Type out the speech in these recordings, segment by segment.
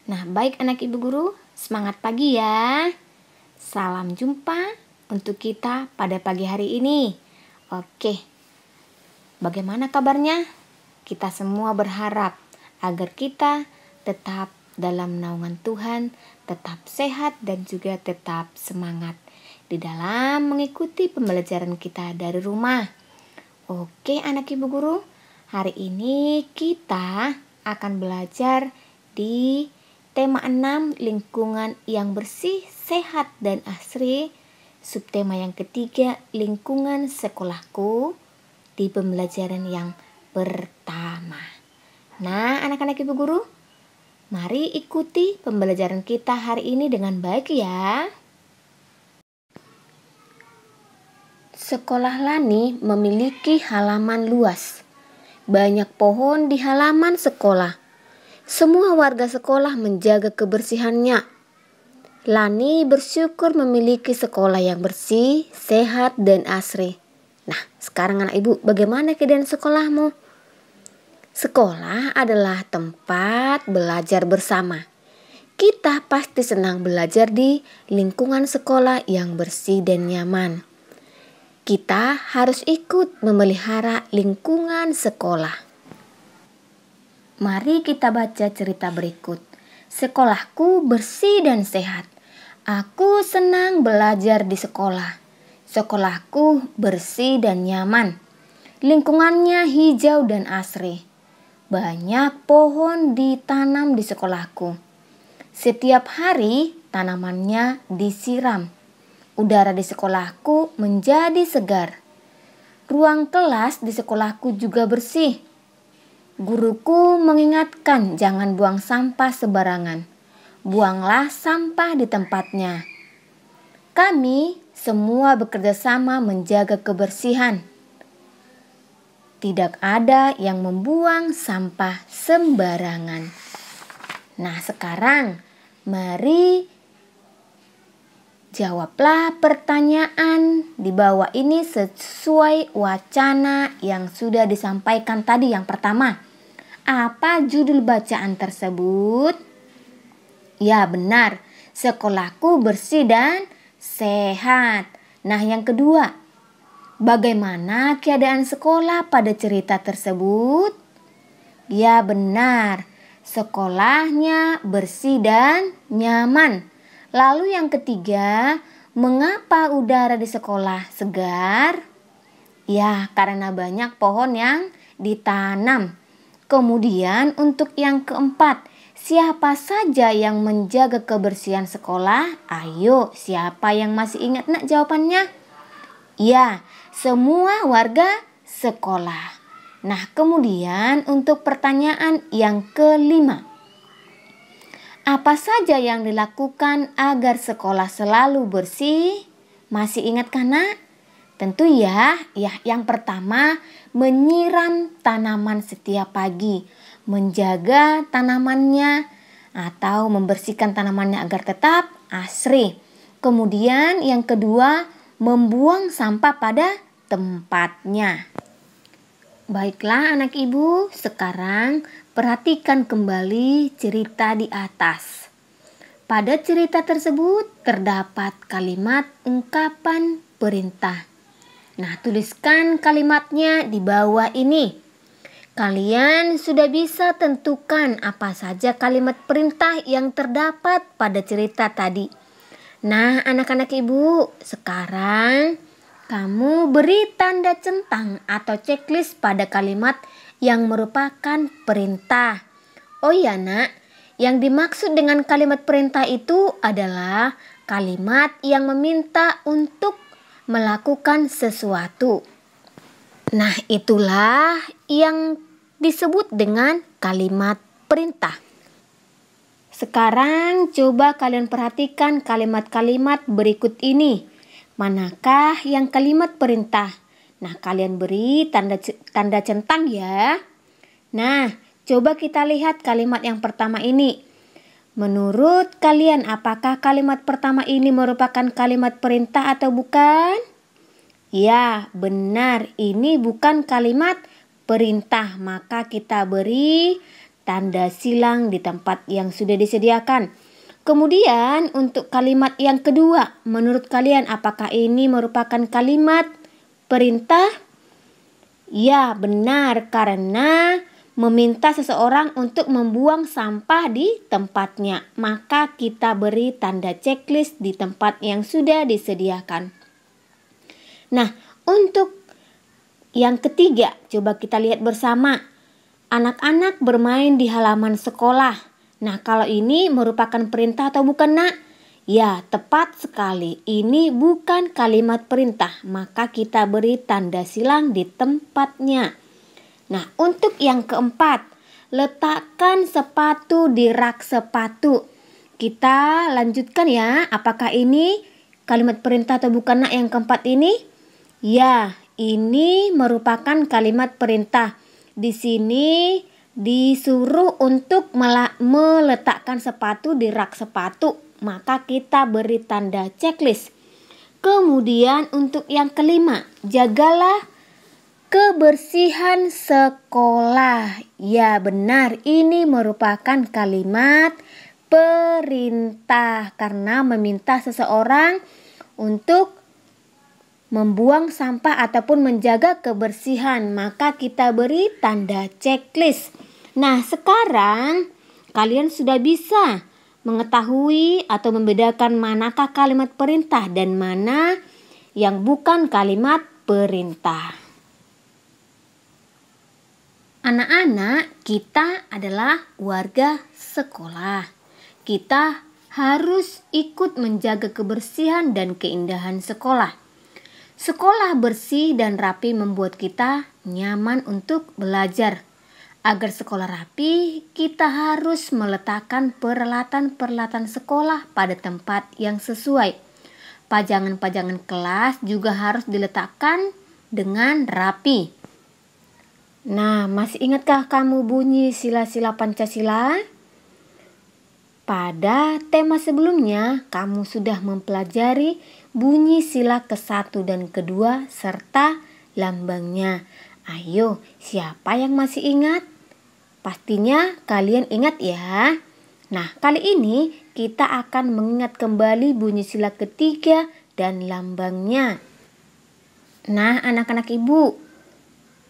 Nah, baik anak ibu guru, semangat pagi ya. Salam jumpa untuk kita pada pagi hari ini. Oke, bagaimana kabarnya? Kita semua berharap agar kita tetap dalam naungan Tuhan, tetap sehat dan juga tetap semangat di dalam mengikuti pembelajaran kita dari rumah. Oke anak ibu guru, hari ini kita akan belajar di tema 6, lingkungan yang bersih, sehat, dan asri. Subtema yang ketiga, lingkungan sekolahku, di pembelajaran yang pertama. Nah, anak-anak ibu guru, mari ikuti pembelajaran kita hari ini dengan baik ya. Sekolah Lani memiliki halaman luas. Banyak pohon di halaman sekolah. Semua warga sekolah menjaga kebersihannya. Lani bersyukur memiliki sekolah yang bersih, sehat, dan asri. Nah, sekarang anak ibu, bagaimana keadaan sekolahmu? Sekolah adalah tempat belajar bersama. Kita pasti senang belajar di lingkungan sekolah yang bersih dan nyaman. Kita harus ikut memelihara lingkungan sekolah. Mari kita baca cerita berikut. Sekolahku bersih dan sehat. Aku senang belajar di sekolah. Sekolahku bersih dan nyaman. Lingkungannya hijau dan asri. Banyak pohon ditanam di sekolahku. Setiap hari tanamannya disiram. Udara di sekolahku menjadi segar. Ruang kelas di sekolahku juga bersih. Guruku mengingatkan jangan buang sampah sembarangan. Buanglah sampah di tempatnya. Kami semua bekerja sama menjaga kebersihan. Tidak ada yang membuang sampah sembarangan. Nah, sekarang mari jawablah pertanyaan di bawah ini sesuai wacana yang sudah disampaikan tadi. Yang pertama, apa judul bacaan tersebut? Ya, benar. Sekolahku bersih dan sehat. Nah, yang kedua, bagaimana keadaan sekolah pada cerita tersebut? Ya, benar. Sekolahnya bersih dan nyaman. Lalu yang ketiga, mengapa udara di sekolah segar? Ya, karena banyak pohon yang ditanam. Kemudian untuk yang keempat, siapa saja yang menjaga kebersihan sekolah? Ayo, siapa yang masih ingat nak jawabannya? Ya, semua warga sekolah. Nah, kemudian untuk pertanyaan yang kelima. Apa saja yang dilakukan agar sekolah selalu bersih? Masih ingatkah nak? Tentu ya, yang pertama menyiram tanaman setiap pagi, menjaga tanamannya atau membersihkan tanamannya agar tetap asri. Kemudian yang kedua, membuang sampah pada tempatnya. Baiklah anak ibu, sekarang perhatikan kembali cerita di atas. Pada cerita tersebut terdapat kalimat ungkapan perintah. Nah, tuliskan kalimatnya di bawah ini. Kalian sudah bisa tentukan apa saja kalimat perintah yang terdapat pada cerita tadi. Nah, anak-anak ibu, sekarang kamu beri tanda centang atau checklist pada kalimat yang merupakan perintah. Oh ya nak, yang dimaksud dengan kalimat perintah itu adalah kalimat yang meminta untuk melakukan sesuatu. Nah, itulah yang disebut dengan kalimat perintah. Sekarang coba kalian perhatikan kalimat-kalimat berikut ini. Manakah yang kalimat perintah? Nah, kalian beri tanda centang ya. Nah, coba kita lihat kalimat yang pertama ini. Menurut kalian, apakah kalimat pertama ini merupakan kalimat perintah atau bukan? Ya, benar. Ini bukan kalimat perintah. Maka kita beri tanda silang di tempat yang sudah disediakan. Kemudian untuk kalimat yang kedua, menurut kalian apakah ini merupakan kalimat perintah? Ya, benar, karena meminta seseorang untuk membuang sampah di tempatnya. Maka kita beri tanda checklist di tempat yang sudah disediakan. Nah, untuk yang ketiga, coba kita lihat bersama. Anak-anak bermain di halaman sekolah. Nah, kalau ini merupakan perintah atau bukan, Nak? Ya, tepat sekali. Ini bukan kalimat perintah, maka kita beri tanda silang di tempatnya. Nah, untuk yang keempat, letakkan sepatu di rak sepatu. Kita lanjutkan ya, apakah ini kalimat perintah atau bukan, Nak, yang keempat ini? Ya, ini merupakan kalimat perintah. Di sini disuruh untuk meletakkan sepatu di rak sepatu, maka kita beri tanda checklist. Kemudian untuk yang kelima, jagalah kebersihan sekolah. Ya, benar, ini merupakan kalimat perintah karena meminta seseorang untuk membuang sampah ataupun menjaga kebersihan, maka kita beri tanda checklist. Nah, sekarang kalian sudah bisa mengetahui atau membedakan manakah kalimat perintah dan mana yang bukan kalimat perintah. Anak-anak, kita adalah warga sekolah. Kita harus ikut menjaga kebersihan dan keindahan sekolah. Sekolah bersih dan rapi membuat kita nyaman untuk belajar. Agar sekolah rapi, kita harus meletakkan peralatan-peralatan sekolah pada tempat yang sesuai. Pajangan-pajangan kelas juga harus diletakkan dengan rapi. Nah, masih ingatkah kamu bunyi sila-sila Pancasila? Pada tema sebelumnya, kamu sudah mempelajari bunyi sila ke-1 dan ke-2 serta lambangnya. Ayo, siapa yang masih ingat? Pastinya kalian ingat ya. Nah, kali ini kita akan mengingat kembali bunyi sila ke-3 dan lambangnya. Nah, anak-anak ibu,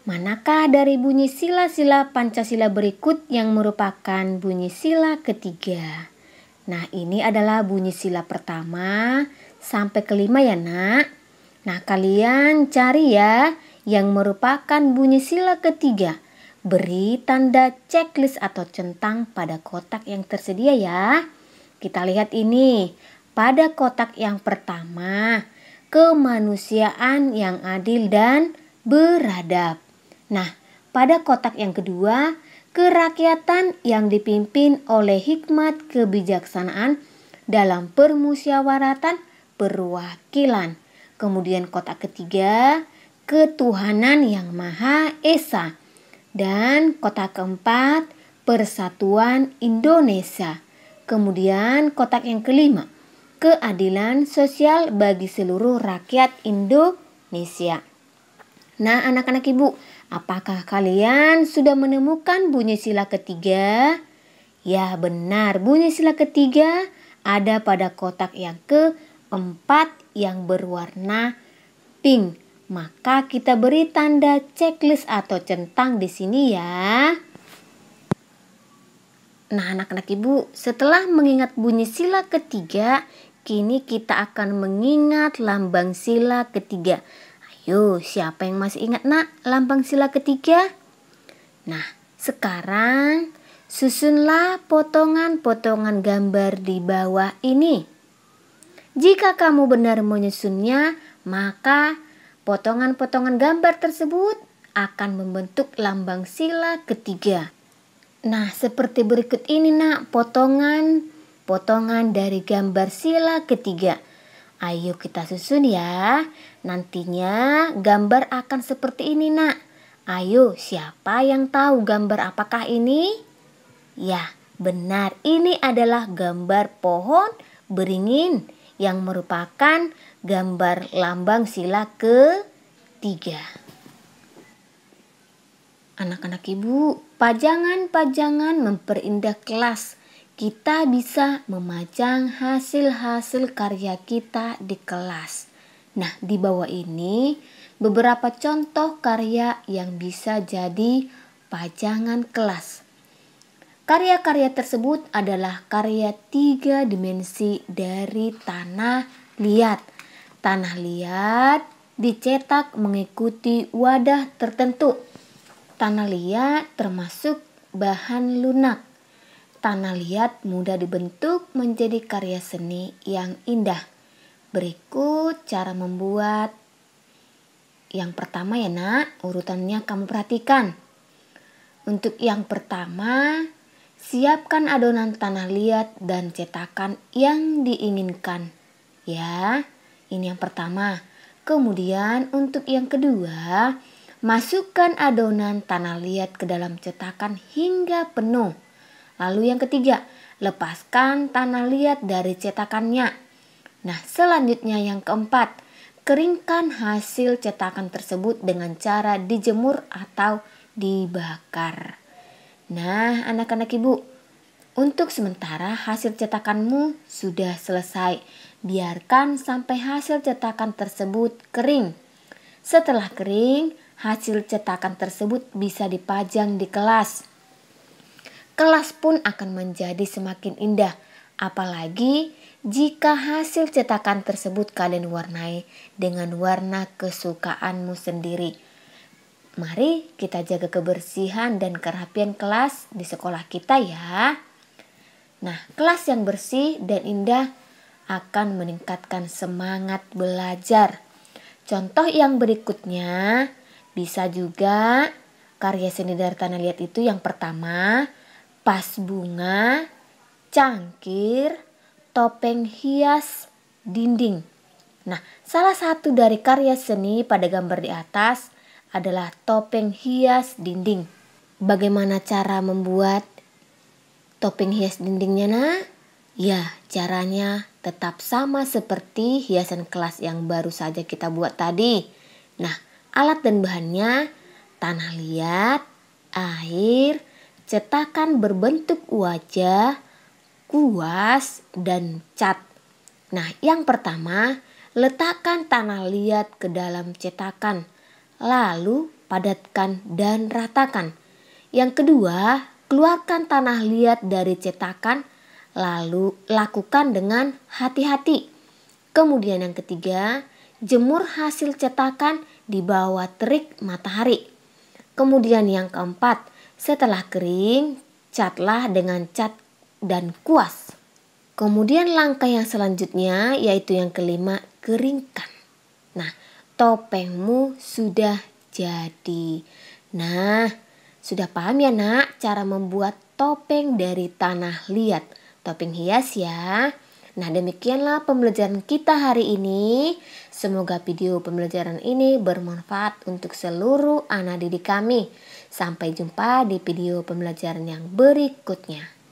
manakah dari bunyi sila-sila Pancasila berikut yang merupakan bunyi sila ke-3? Nah, ini adalah bunyi sila pertama sampai ke-5 ya, Nak. Nah, kalian cari ya yang merupakan bunyi sila ke-3. Beri tanda checklist atau centang pada kotak yang tersedia ya. Kita lihat ini. Pada kotak yang pertama, kemanusiaan yang adil dan beradab. Nah, pada kotak yang kedua, kerakyatan yang dipimpin oleh hikmat kebijaksanaan dalam permusyawaratan perwakilan. Kemudian kotak ketiga, ketuhanan yang Maha Esa. Dan kotak keempat, persatuan Indonesia. Kemudian kotak yang kelima, keadilan sosial bagi seluruh rakyat Indonesia. Nah, anak-anak ibu, apakah kalian sudah menemukan bunyi sila ketiga? Ya, benar, bunyi sila ketiga ada pada kotak yang keempat yang berwarna pink. Maka kita beri tanda checklist atau centang di sini ya. Nah, anak-anak ibu, setelah mengingat bunyi sila ketiga, kini kita akan mengingat lambang sila ketiga. Ayo, siapa yang masih ingat, Nak, lambang sila ketiga? Nah, sekarang susunlah potongan-potongan gambar di bawah ini. Jika kamu benar menyusunnya, maka potongan-potongan gambar tersebut akan membentuk lambang sila ketiga. Nah, seperti berikut ini, Nak, potongan dari gambar sila ketiga. Ayo kita susun ya. Nantinya gambar akan seperti ini, Nak. Ayo, siapa yang tahu gambar apakah ini? Ya, benar, ini adalah gambar pohon beringin yang merupakan gambar lambang sila ke-3. Anak-anak ibu, pajangan-pajangan memperindah kelas. Kita bisa memajang hasil-hasil karya kita di kelas. Nah, di bawah ini beberapa contoh karya yang bisa jadi pajangan kelas. Karya-karya tersebut adalah karya 3 dimensi dari tanah liat. Tanah liat dicetak mengikuti wadah tertentu. Tanah liat termasuk bahan lunak. Tanah liat mudah dibentuk menjadi karya seni yang indah. Berikut cara membuat. Yang pertama ya nak, urutannya kamu perhatikan. Untuk yang pertama, siapkan adonan tanah liat dan cetakan yang diinginkan. Ya, ini yang pertama. Kemudian untuk yang kedua, masukkan adonan tanah liat ke dalam cetakan hingga penuh. Lalu yang ketiga, lepaskan tanah liat dari cetakannya. Nah, selanjutnya yang keempat, keringkan hasil cetakan tersebut dengan cara dijemur atau dibakar. Nah, anak-anak ibu, untuk sementara hasil cetakanmu sudah selesai. Biarkan sampai hasil cetakan tersebut kering. Setelah kering, hasil cetakan tersebut bisa dipajang di kelas. Kelas pun akan menjadi semakin indah, apalagi jika hasil cetakan tersebut kalian warnai dengan warna kesukaanmu sendiri. Mari kita jaga kebersihan dan kerapian kelas di sekolah kita ya. Nah, kelas yang bersih dan indah akan meningkatkan semangat belajar. Contoh yang berikutnya bisa juga karya seni dari tanah liat itu yang pertama, vas bunga, cangkir, topeng hias dinding. Nah, salah satu dari karya seni pada gambar di atas adalah topeng hias dinding. Bagaimana cara membuat topeng hias dindingnya nak? Ya, caranya tetap sama seperti hiasan kelas yang baru saja kita buat tadi. Nah, alat dan bahannya tanah liat, air, cetakan berbentuk wajah, kuas, dan cat. Nah, yang pertama, letakkan tanah liat ke dalam cetakan, lalu padatkan dan ratakan. Yang kedua, keluarkan tanah liat dari cetakan, lalu lakukan dengan hati-hati. Kemudian yang ketiga, jemur hasil cetakan di bawah terik matahari. Kemudian yang keempat, setelah kering, catlah dengan cat dan kuas. Kemudian langkah yang selanjutnya yaitu yang kelima, keringkan. Nah, topengmu sudah jadi. Nah, sudah paham ya nak cara membuat topeng dari tanah liat, topeng hias ya. Nah, demikianlah pembelajaran kita hari ini. Semoga video pembelajaran ini bermanfaat untuk seluruh anak didik kami. Sampai jumpa di video pembelajaran yang berikutnya.